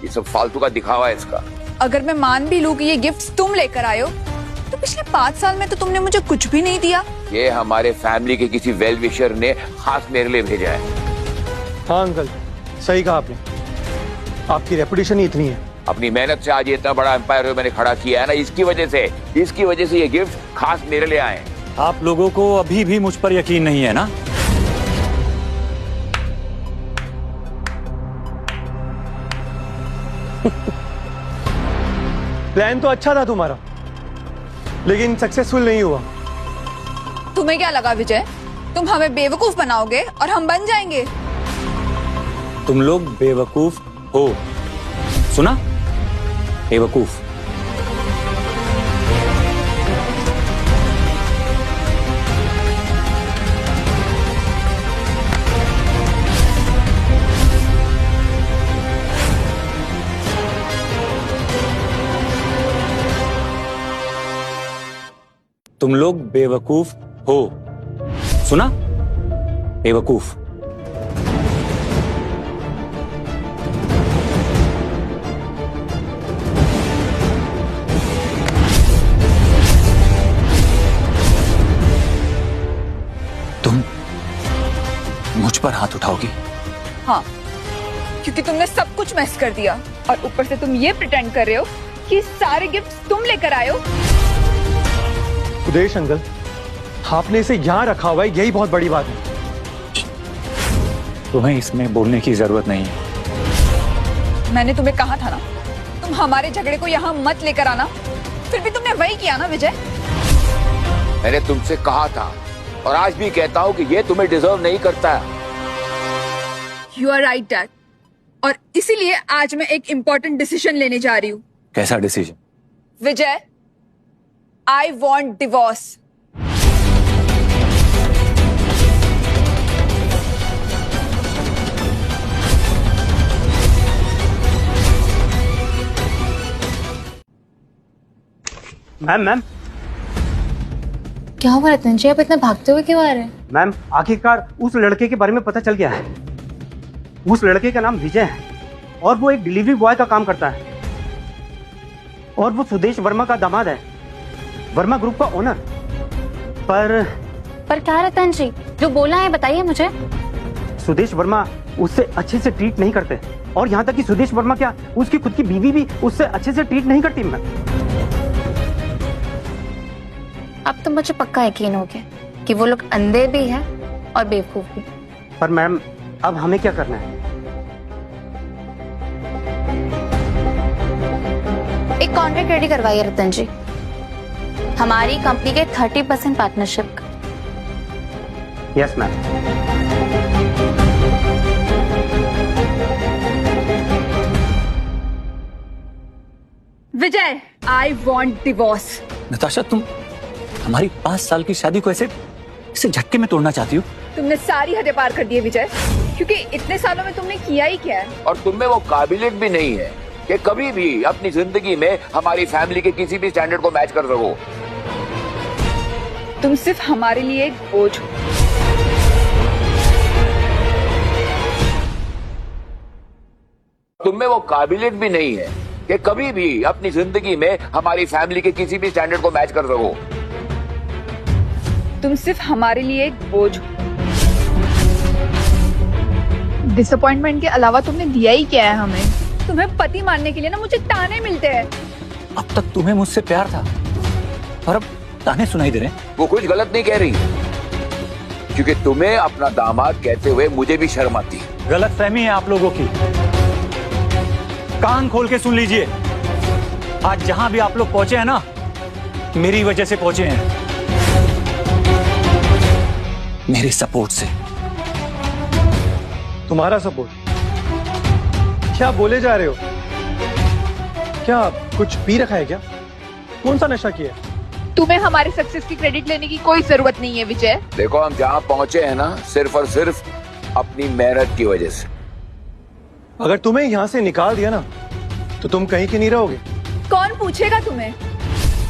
ये सब फालतू का दिखावा है इसका। अगर मैं मान भी लूं कि ये गिफ्ट्स तुम लेकर आए हो, तो पिछले 5 साल में तो तुमने मुझे कुछ भी नहीं दिया। ये हमारे फैमिली के किसी वेल विशर ने खास मेरे लिए भेजा है। हाँ अंकल, सही कहा आपने, आपकी रेपुटेशन ही इतनी है। अपनी मेहनत से आज ये इतना बड़ा एम्पायर मैंने खड़ा किया है ना, इसकी वजह से ये गिफ्ट खास मेरे लिए आए हैं। आप लोगों को अभी भी मुझ पर यकीन नहीं है ना? प्लान तो अच्छा था तुम्हारा, लेकिन सक्सेसफुल नहीं हुआ। तुम्हें क्या लगा विजय, तुम हमें बेवकूफ बनाओगे और हम बन जाएंगे? तुम लोग बेवकूफ हो, सुना? बेवकूफ। तुम लोग बेवकूफ हो, सुना? बेवकूफ। तुम मुझ पर हाथ उठाओगी? हाँ, क्योंकि तुमने सब कुछ मैस कर दिया और ऊपर से तुम ये प्रिटेंड कर रहे हो कि सारे गिफ्ट्स तुम लेकर आए हो। सुदेश अंकल, आपने इसे यहाँ रखा हुआ है, यही बहुत बड़ी बात है। तुम्हें इसमें बोलने की जरूरत नहीं है। मैंने तुम्हें कहा था ना, तुम हमारे झगड़े को यहाँ मत लेकर आना, फिर भी तुमने वही किया ना विजय। मैंने तुमसे कहा था और आज भी कहता हूँ कि ये तुम्हें डिजर्व नहीं करता है। यू आर राइट डैड, और इसीलिए आज मैं एक इम्पोर्टेंट डिसीजन लेने जा रही हूँ। कैसा decision? Vijay, I want divorce. Ma'am क्या हुआ रतन जी, आप इतना भागते हुए क्यों आ रहे हैं? मैम, आखिरकार उस लड़के के बारे में पता चल गया है। उस लड़के का नाम विजय है और वो एक डिलीवरी बॉय का काम करता है और वो सुदेश वर्मा का दामाद है, वर्मा ग्रुप का ओनर। पर क्या रतन जी, जो बोला है बताइए मुझे। सुदेश वर्मा उससे अच्छे से ट्रीट नहीं करते और यहाँ तक कि सुदेश वर्मा क्या, उसकी खुद की बीवी भी उससे अच्छे से ट्रीट नहीं करती। मैम, अब तो मुझे पक्का यकीन हो गया कि वो लोग अंधे भी हैं और बेवकूफ भी। पर मैम, अब हमें क्या करना है? एक कॉन्ट्रैक्ट रेडी करवाइए रतन जी, हमारी कंपनी के 30% पार्टनरशिप का। Yes ma'am. Vijay, I want divorce. Natasha, तुम हमारी 5 साल की शादी को ऐसे झटके में तोड़ना चाहती हो? तुमने सारी हदें पार कर दी है विजय, क्योंकि इतने सालों में तुमने किया ही क्या है। और तुम में वो काबिलियत भी नहीं है कि कभी भी अपनी जिंदगी में हमारी फैमिली के किसी भी स्टैंडर्ड को मैच कर सको। तुम सिर्फ हमारे लिए एक बोझ हो। तुम में वो काबिलियत भी नहीं है कि कभी भी अपनी जिंदगी में हमारी फैमिली के किसी भी स्टैंडर्ड को मैच कर सको। तुम सिर्फ हमारे लिए एक बोझ हो। डिसअपॉइंटमेंट के अलावा तुमने दिया ही क्या है हमें? तुम्हें पति मानने के लिए ना मुझे ताने मिलते हैं। अब तक तुम्हें मुझसे प्यार था और अब ताने सुनाई दे रहे हैं। वो कुछ गलत नहीं कह रही, क्योंकि तुम्हें अपना दामाद कहते हुए मुझे भी शर्म आती है। गलतफहमी है आप लोगों की, कान खोल के सुन लीजिए। आज जहां भी आप लोग पहुंचे हैं ना, मेरी वजह से पहुंचे हैं, मेरे सपोर्ट से। तुम्हारा सपोर्ट? क्या बोले जा रहे हो? क्या कुछ पी रखा है क्या? कौन सा नशा किया है? तुम्हें हमारी सक्सेस की क्रेडिट लेने की कोई जरूरत नहीं है विजय। देखो, हम जहाँ पहुंचे हैं ना, सिर्फ और सिर्फ अपनी मेहनत की वजह से। अगर तुम्हें यहाँ से निकाल दिया ना, तो तुम कहीं के नहीं रहोगे। कौन पूछेगा तुम्हें?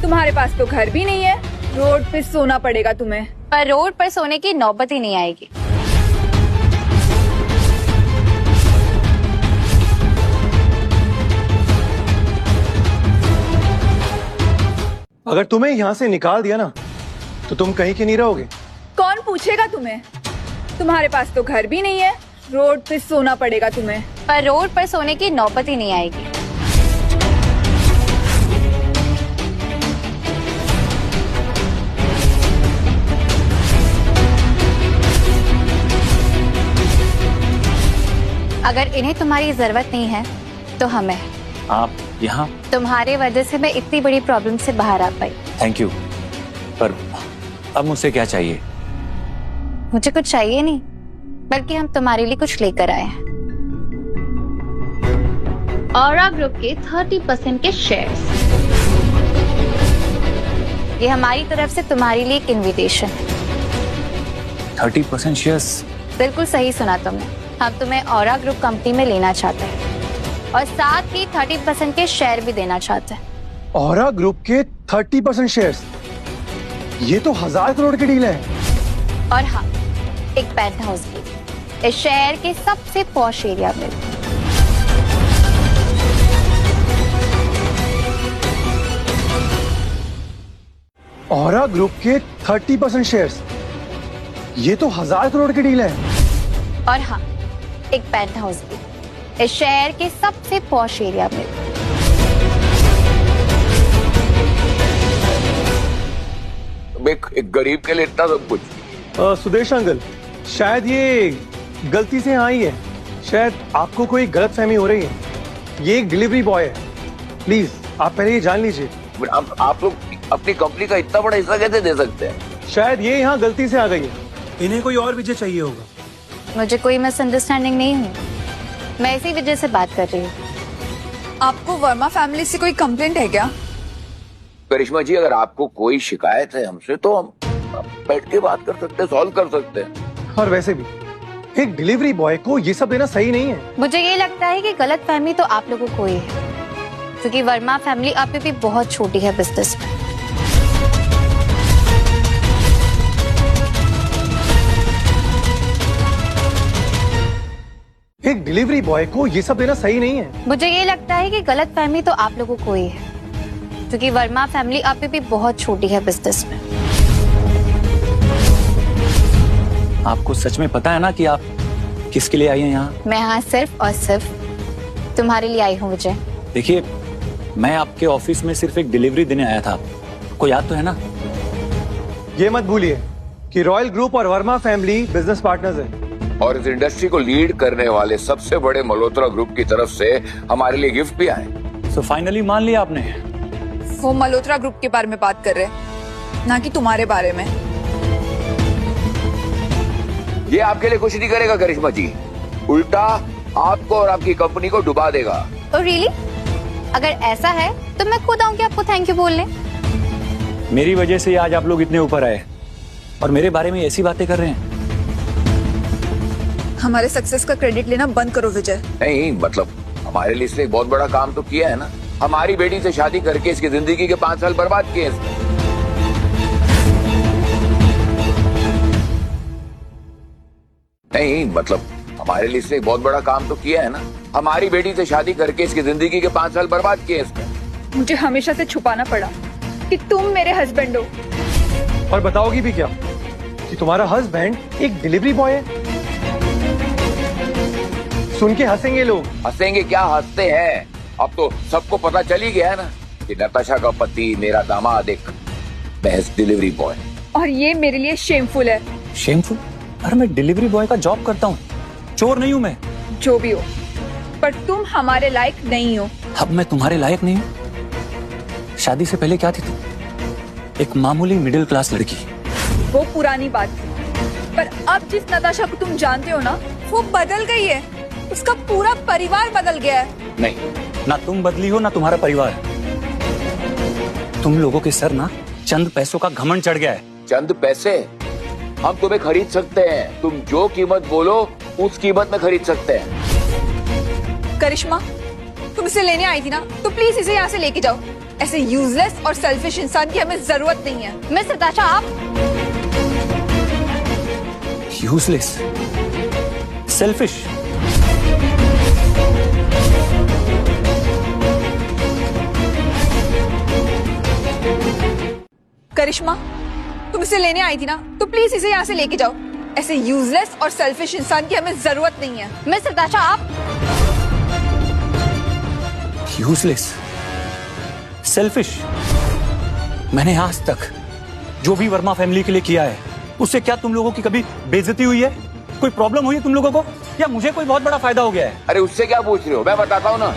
तुम्हारे पास तो घर भी नहीं है, रोड पे सोना पड़ेगा तुम्हें। पर रोड पर सोने की नौबत ही नहीं आएगी। अगर तुम्हें यहाँ से निकाल दिया ना तो तुम कहीं के नहीं रहोगे। कौन पूछेगा तुम्हें? तुम्हारे पास तो घर भी नहीं है, रोड पे सोना पड़ेगा तुम्हें। पर रोड पर सोने की नौबत ही नहीं आएगी। अगर इन्हें तुम्हारी जरूरत नहीं है तो हमें। आप यहाँ? तुम्हारे वजह से मैं इतनी बड़ी प्रॉब्लम से बाहर आ पाई। थैंक यू, पर अब मुझसे क्या चाहिए? मुझे कुछ चाहिए नहीं, बल्कि हम तुम्हारे लिए कुछ लेकर आए हैं। ऑरा ग्रुप के 30% के शेयर्स। ये हमारी तरफ से तुम्हारे लिए एक इनविटेशन है। 30% शेयर्स? बिल्कुल सही सुना तुमने। हम तुम्हें ऑरा ग्रुप कंपनी में लेना चाहते हैं और साथ ही 30% के शेयर भी देना चाहते हैं। ऑरा ग्रुप के 30% शेयर्स? ये तो 1000 करोड़ की डील है। और हाँ, एक पेंट हाउस भी इस शहर के सबसे पॉश एरिया में। ऑरा ग्रुप के 30% शेयर्स? ये तो 1000 करोड़ की डील है। और हाँ, एक पेंट हाउस भी इस शहर के सबसे पॉश एरिया में। एक गरीब के लिए इतना सब कुछ। सुदेश अंकल, शायद ये गलती से आई है। शायद आपको कोई गलतफहमी हो रही है। ये एक डिलीवरी बॉय है। प्लीज आप पहले ये जान लीजिए। आप लोग अपनी कंपनी का इतना बड़ा हिस्सा कैसे दे सकते हैं? शायद ये यहाँ गलती से आ गई है। इन्हें कोई और विजय चाहिए होगा। मुझे कोई मिसअंडरस्टैंडिंग नहीं हुई, मैं इसी वजह से बात कर रही हूँ। आपको वर्मा फैमिली से कोई कंप्लेंट है क्या? करिश्मा जी, अगर आपको कोई शिकायत है हमसे तो हम बैठ के बात कर सकते हैं, सॉल्व कर सकते हैं। और वैसे भी एक डिलीवरी बॉय को ये सब देना सही नहीं है। मुझे ये लगता है कि गलत फहमी तो आप लोगों को ही है, क्योंकि वर्मा फैमिली अभी भी बहुत छोटी है बिजनेस में। एक डिलीवरी बॉय को ये सब देना सही नहीं है। मुझे ये लगता है कि गलत फहमी तो आप लोगों को ही है, क्योंकि वर्मा फैमिली अभी भी बहुत छोटी है बिजनेस में। आपको सच में पता है ना कि आप किसके लिए आई हैं यहाँ? मैं यहाँ सिर्फ और सिर्फ तुम्हारे लिए आई हूँ विजय। देखिए, मैं आपके ऑफिस में सिर्फ एक डिलीवरी देने आया था। आपको याद तो है ना? ये मत भूलिए कि रॉयल ग्रुप और वर्मा फैमिली बिजनेस पार्टनर्स हैं। और इस इंडस्ट्री को लीड करने वाले सबसे बड़े मल्होत्रा ग्रुप की तरफ से हमारे लिए गिफ्ट भी आए। तो फाइनली मान लिया आपने? वो मल्होत्रा ग्रुप के बारे में बात कर रहे हैं, ना कि तुम्हारे बारे में। ये आपके लिए कुछ नहीं करेगा करिश्मा जी, उल्टा आपको और आपकी कंपनी को डुबा देगा। तो रियली? अगर ऐसा है तो मैं खुद आऊंगी आपको थैंक यू बोलने। मेरी वजह से आज आप लोग इतने ऊपर आए और मेरे बारे में ऐसी बातें कर रहे हैं। हमारे सक्सेस का क्रेडिट लेना बंद करो विजय। नहीं, मतलब हमारे लिए इसने एक बहुत बड़ा काम तो किया है ना। हमारी बेटी से शादी करके इसकी जिंदगी के 5 साल बर्बाद किए इसने। नहीं, मतलब हमारे लिए इसने एक बहुत बड़ा काम तो किया है ना। हमारी बेटी से शादी करके इसकी जिंदगी के 5 साल बर्बाद किए इसने। मुझे हमेशा से छुपाना पड़ा कि तुम मेरे हस्बैंड हो। और बताओगी भी क्या कि तुम्हारा हस्बैंड एक डिलीवरी बॉय है? सुन के हंसेंगे लोग। हंसेंगे क्या, हंसते हैं। अब तो सबको पता चल ही गया है ना कि नताशा का पति मेरा दामाद एक महज डिलीवरी बॉय। और ये मेरे लिए शेमफुल है। शेमफुल? अरे मैं डिलीवरी बॉय का जॉब करता हूँ, चोर नहीं हूँ मैं। जो भी हो, पर तुम हमारे लायक नहीं हो। अब मैं तुम्हारे लायक नहीं हूँ? शादी से पहले क्या थी तुम? एक मामूली मिडिल क्लास लड़की। वो पुरानी बात, पर अब जिस नताशा को तुम जानते हो ना, वो बदल गई है। उसका पूरा परिवार बदल गया है। नहीं, ना तुम बदली हो ना तुम्हारा परिवार। तुम लोगों के सर ना चंद पैसों का घमंड चढ़ गया है। चंद पैसे? हम तुम्हें खरीद सकते हैं। तुम जो कीमत बोलो उस कीमत में खरीद सकते हैं। करिश्मा, तुम इसे लेने आई थी ना, तो प्लीज इसे यहाँ से लेके जाओ। ऐसे यूजलेस और सेल्फिश इंसान की हमें जरूरत नहीं है। मिस नताशा, आप यूजलेस, सेल्फिश? करिश्मा, तुम इसे लेने आई थी ना, तो प्लीज इसे यहाँ से लेके जाओ। ऐसे यूजलेस और सेल्फिश इंसान की हमें जरूरत नहीं है। मिस नताशा, आप यूजलेस, सेल्फिश। मैंने आज तक जो भी वर्मा फैमिली के लिए किया है, उससे क्या तुम लोगों की कभी बेइज्जती हुई है? कोई प्रॉब्लम हुई है तुम लोगों को, या मुझे कोई बहुत बड़ा फायदा हो गया है? अरे उससे क्या पूछ रहे हो, मैं बताता हूँ ना।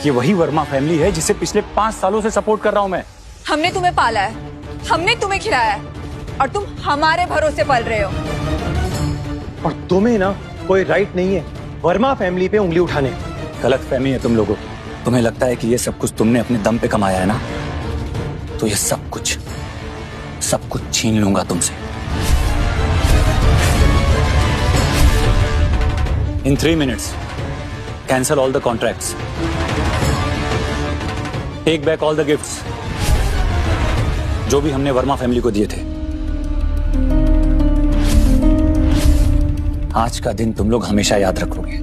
ये वही वर्मा फैमिली है जिसे पिछले 5 सालों से सपोर्ट कर रहा हूं मैं। हमने तुम्हें पाला है, हमने तुम्हें खिलाया है, और तुम हमारे भरोसे पल रहे हो। और तुम्हें ना कोई राइट नहीं है वर्मा फैमिली पे उंगली उठाने। गलत फहमी है तुम लोगों को। तुम्हें लगता है कि ये सब कुछ तुमने अपने दम पे कमाया है ना, तो ये सब कुछ छीन लूंगा तुमसे। In 3 minutes, cancel all the contracts. Take back all the gifts जो भी हमने वर्मा फैमिली को दिए थे। आज का दिन तुम लोग हमेशा याद रखोगे,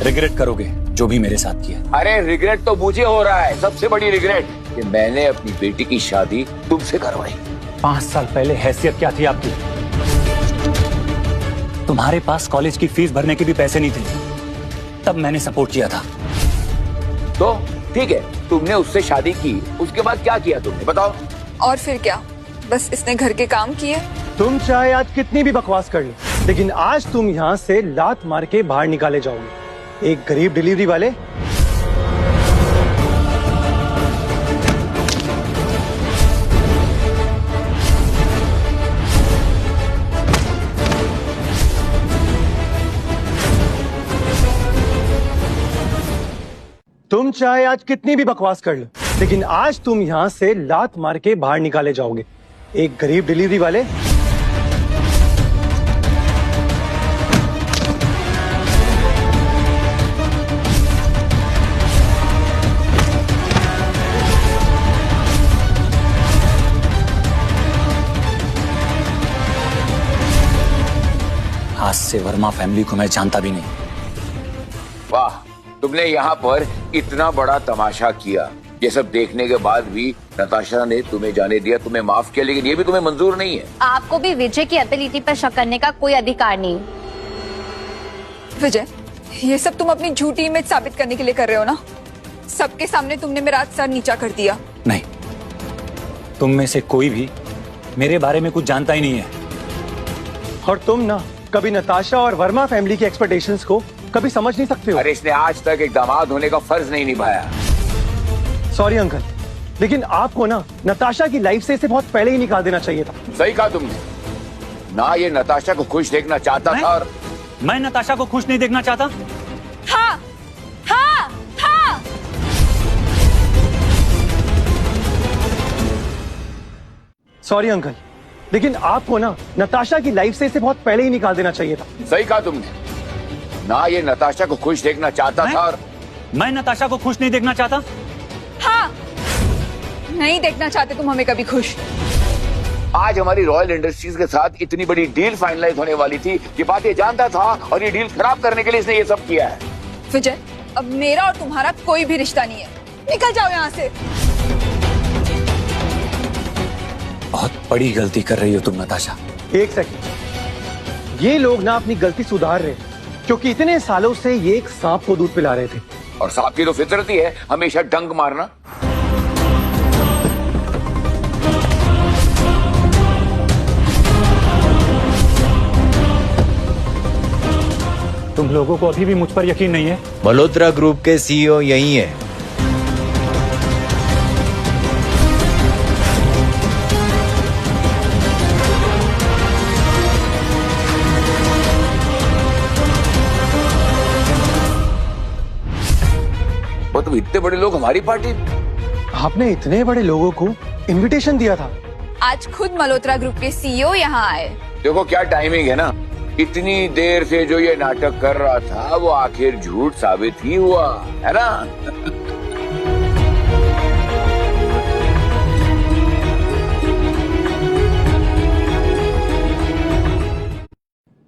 रिग्रेट करोगे जो भी मेरे साथ किया। अरे रिग्रेट तो मुझे हो रहा है, सबसे बड़ी रिग्रेट कि मैंने अपनी बेटी की शादी तुमसे करवाई। 5 साल पहले हैसियत क्या थी आपकी? तुम्हारे पास कॉलेज की फीस भरने के भी पैसे नहीं थे, तब मैंने सपोर्ट किया था। तो ठीक है, तुमने उससे शादी की, उसके बाद क्या किया तुमने, बताओ। और फिर क्या, बस इसने घर के काम किए। तुम चाहे आज कितनी भी बकवास कर लो, लेकिन आज तुम यहाँ से लात मार के बाहर निकाले जाओगे। एक गरीब डिलीवरी वाले। तुम चाहे आज कितनी भी बकवास कर लो, लेकिन आज तुम यहाँ से लात मार के बाहर निकाले जाओगे। एक गरीब डिलीवरी वाले। आज से वर्मा फैमिली को मैं जानता भी नहीं। वाह, तुमने यहाँ पर इतना बड़ा तमाशा किया, ये सब देखने के बाद भी नताशा ने तुम्हें जाने दिया, तुम्हें माफ किया, लेकिन ये भी तुम्हें मंजूर नहीं है। आपको भी विजय की एबिलिटी पर शक करने का कोई अधिकार नहीं। विजय, ये सब तुम अपनी झूठी इमेज साबित करने के लिए कर रहे हो ना? सबके सामने तुमने मेरा सर नीचा कर दिया। नहीं, तुम में से कोई भी मेरे बारे में कुछ जानता ही नहीं है। और तुम ना कभी नताशा और वर्मा फैमिली की एक्सपेक्टेशंस को कभी समझ नहीं सकते हो। अरे इसने आज तक एक दामाद होने का फर्ज नहीं निभाया। सॉरी अंकल, लेकिन आपको ना नताशा की लाइफ से इसे बहुत पहले ही निकाल देना चाहिए था। सही कहा तुमने, ना ये नताशा को खुश देखना चाहता था और मैं नताशा को खुश नहीं देखना चाहता। हाँ, हाँ, हाँ। सॉरी अंकल, लेकिन आपको ना नताशा की लाइफ से इसे बहुत पहले ही निकाल देना चाहिए था। सही कहा तुमने, ना ये नताशा को खुश देखना चाहता था और मैं नताशा को खुश नहीं देखना चाहता। हाँ, नहीं देखना चाहते तुम हमें कभी खुश। आज हमारी रॉयल इंडस्ट्रीज के साथ इतनी बड़ी डील फाइनलाइज होने वाली थी, ये बात ये जानता था और ये डील खराब करने के लिए इसने ये सब किया है। विजय, अब मेरा और तुम्हारा कोई भी रिश्ता नहीं है, निकल जाओ यहाँ से। बहुत बड़ी गलती कर रही हो तुम नताशा। एक सेकंड, ये लोग ना अपनी गलती सुधार रहे हैं, क्योंकि इतने सालों से ये एक सांप को दूध पिला रहे थे। और सांप की तो फितरत ही है हमेशा डंक मारना। तुम लोगों को अभी भी मुझ पर यकीन नहीं है? मल्होत्रा ग्रुप के सीईओ यही है। वो तो इतने बड़े लोग हमारी पार्टी। आपने इतने बड़े लोगों को इनविटेशन दिया था? आज खुद मल्होत्रा ग्रुप के सीईओ यहाँ आए। देखो क्या टाइमिंग है ना, इतनी देर से जो ये नाटक कर रहा था वो आखिर झूठ साबित ही हुआ, है ना?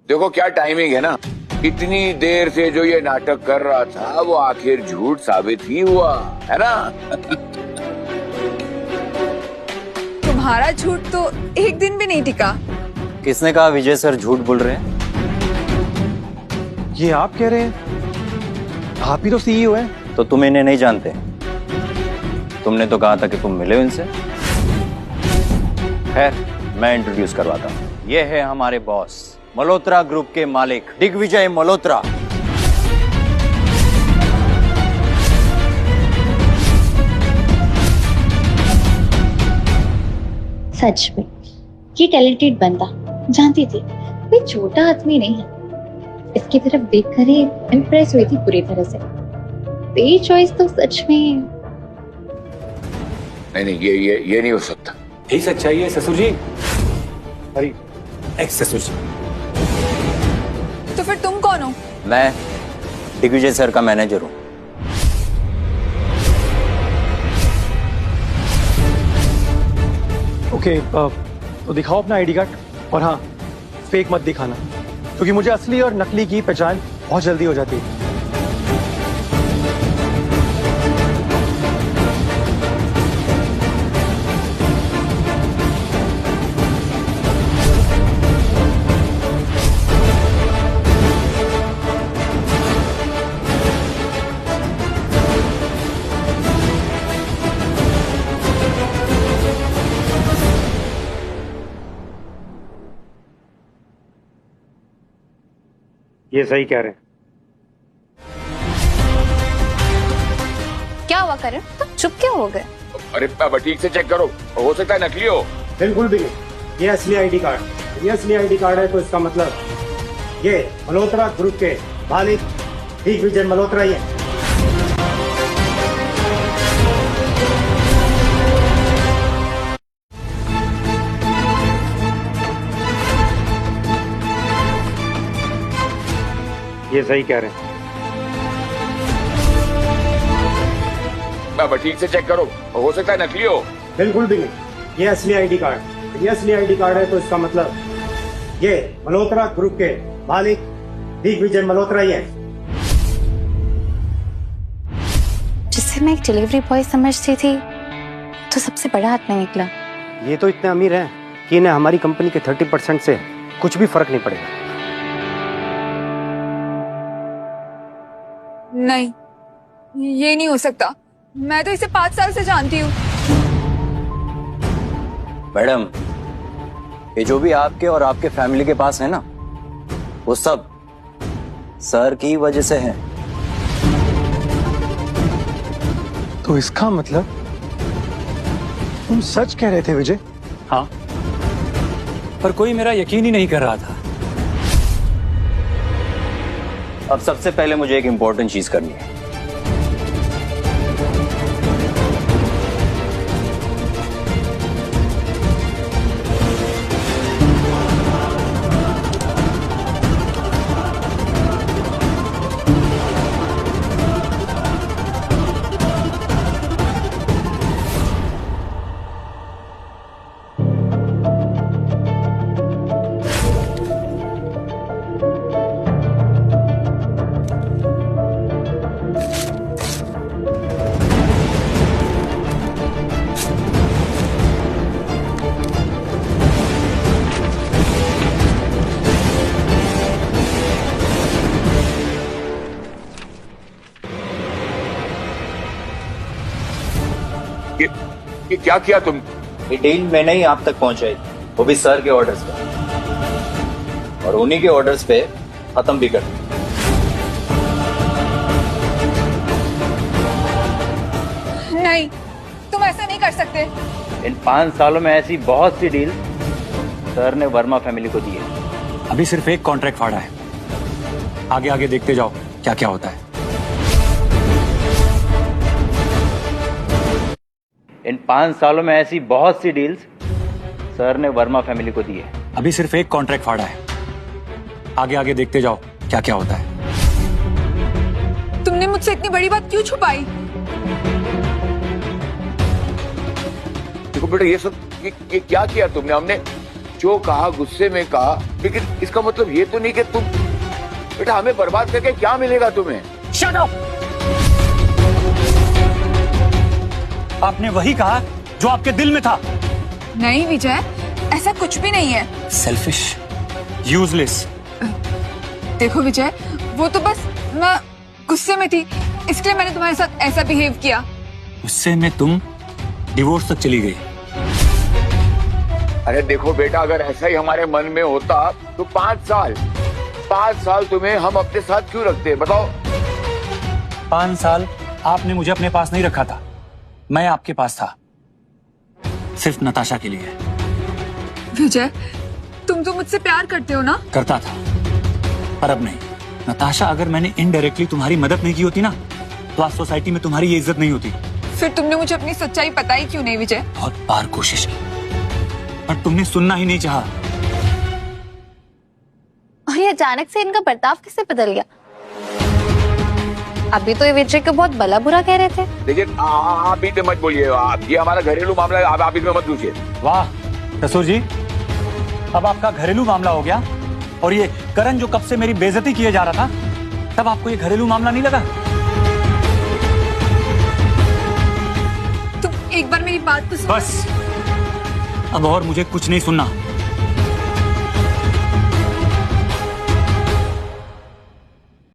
देखो क्या टाइमिंग है ना, इतनी देर से जो ये नाटक कर रहा था वो आखिर झूठ साबित ही हुआ, है ना? तुम्हारा झूठ तो एक दिन भी नहीं टिका। किसने कहा विजय सर झूठ बोल रहे हैं? ये आप कह रहे हैं? आप ही तो सीईओ हैं। तो तुम इन्हें नहीं जानते? तुमने तो कहा था कि तुम मिले हो इनसे। खैर, मैं इंट्रोड्यूस करवाता हूँ। ये है हमारे बॉस, मल्होत्रा ग्रुप के मालिक दिग्विजय मल्होत्रा। सच में ये टैलेंटेड बंदा, जानती थी कोई छोटा आदमी नहीं है। इसकी तरफ देखकर ही इम्प्रेस हुई थी पूरी तरह से। ये चॉइस तो सच में नहीं, ये नहीं हो सकता। यही सच्चाई है ससुर जी। अरे एक्स ससुर जी। तो फिर तुम कौन हो? मैं दिग्विजय सर का मैनेजर हूँ। ओके, तो दिखाओ अपना आईडी कार्ड, और हाँ, फेक मत दिखाना, क्योंकि मुझे असली और नकली की पहचान बहुत जल्दी हो जाती है। ये सही कह रहे हैं। क्या हुआ करण, तुम चुप क्यों हो गए? अरे बाबा, ठीक से चेक करो, हो सकता है नकली हो। बिल्कुल भी नहीं, ये असली आईडी कार्ड। ये असली आईडी कार्ड है तो इसका मतलब ये मल्होत्रा ग्रुप के मालिक दिग्विजय मल्होत्रा ही है। ये सही कह रहे हैं। बाबा, ठीक से चेक करो, हो सकता है नकली हो। बिल्कुल भी नहीं, ये असली आईडी कार्ड। ये असली आईडी कार्ड है तो इसका मतलब ये मल्होत्रा ग्रुप के मालिक दिग्विजय मल्होत्रा ही है। जिसे मैं एक डिलीवरी बॉय समझती थी, तो सबसे बड़ा आदमी निकला। ये तो इतने अमीर हैं कि इन्हें हमारी कंपनी के 30% से कुछ भी फर्क नहीं पड़ेगा। नहीं, ये नहीं हो सकता। मैं तो इसे 5 साल से जानती हूँ। मैडम, ये जो भी आपके और आपके फैमिली के पास है ना, वो सब सर की वजह से है। तो इसका मतलब तुम सच कह रहे थे विजय? हाँ, पर कोई मेरा यकीन ही नहीं कर रहा था। अब सबसे पहले मुझे एक इंपॉर्टेंट चीज करनी है। ये क्या किया तुम? ये डील मैंने ही आप तक पहुंचाई, वो भी सर के ऑर्डर्स पे, और उन्हीं के ऑर्डर्स पे खत्म भी कर दी। नहीं, तुम ऐसा नहीं कर सकते। इन 5 सालों में ऐसी बहुत सी डील सर ने वर्मा फैमिली को दी है। अभी सिर्फ एक कॉन्ट्रैक्ट फाड़ा है, आगे आगे देखते जाओ क्या क्या होता है। इन 5 सालों में ऐसी बहुत सी डील्स सर ने वर्मा फैमिली को दी है। अभी सिर्फ एक कॉन्ट्रैक्ट फाड़ा है, आगे आगे देखते जाओ क्या क्या होता है। तुमने मुझसे इतनी बड़ी बात क्यों छुपाई? देखो बेटा, ये सब ये क्या किया तुमने? हमने जो कहा गुस्से में कहा, लेकिन इसका मतलब ये तो नहीं कि तुम बेटा हमें बर्बाद करके क्या मिलेगा तुम्हें? Shut up! आपने वही कहा जो आपके दिल में था। नहीं विजय, ऐसा कुछ भी नहीं है। Selfish, useless. देखो विजय, वो तो बस मैं गुस्से में थी, इसलिए मैंने तुम्हारे साथ ऐसा बिहेव किया। उससे में तुम डिवोर्स तक चली गई। अरे देखो बेटा, अगर ऐसा ही हमारे मन में होता तो 5 साल तुम्हें हम अपने साथ क्यों रखते, बताओ। 5 साल आपने मुझे अपने पास नहीं रखा था, मैं आपके पास था, सिर्फ नताशा के लिए। विजय, तुम तो मुझसे प्यार करते हो ना? करता था, पर अब नहीं। नताशा, अगर मैंने इनडायरेक्टली तुम्हारी मदद नहीं की होती ना, तो आज सोसाइटी में तुम्हारी ये इज्जत नहीं होती। फिर तुमने मुझे अपनी सच्चाई बताई क्यों नहीं विजय? बहुत बार कोशिश की, पर तुमने सुनना ही नहीं चाहा। और ये अचानक से इनका बर्ताव कैसे बदल गया? अभी तो ये विजय को बहुत भला बुरा कह रहे थे। देखिए आप इतने मत बोलिए, आप ये हमारा घरेलू मामला है, आप इसमें मत घुसिए। वाह ससुर जी, अब आपका घरेलू मामला हो गया। और ये करण जो कब से मेरी बेइज्जती किए जा रहा था, तब आपको ये घरेलू मामला नहीं लगा? तुम एक बार मेरी बात तो सुनो। बस अब और मुझे कुछ नहीं सुनना।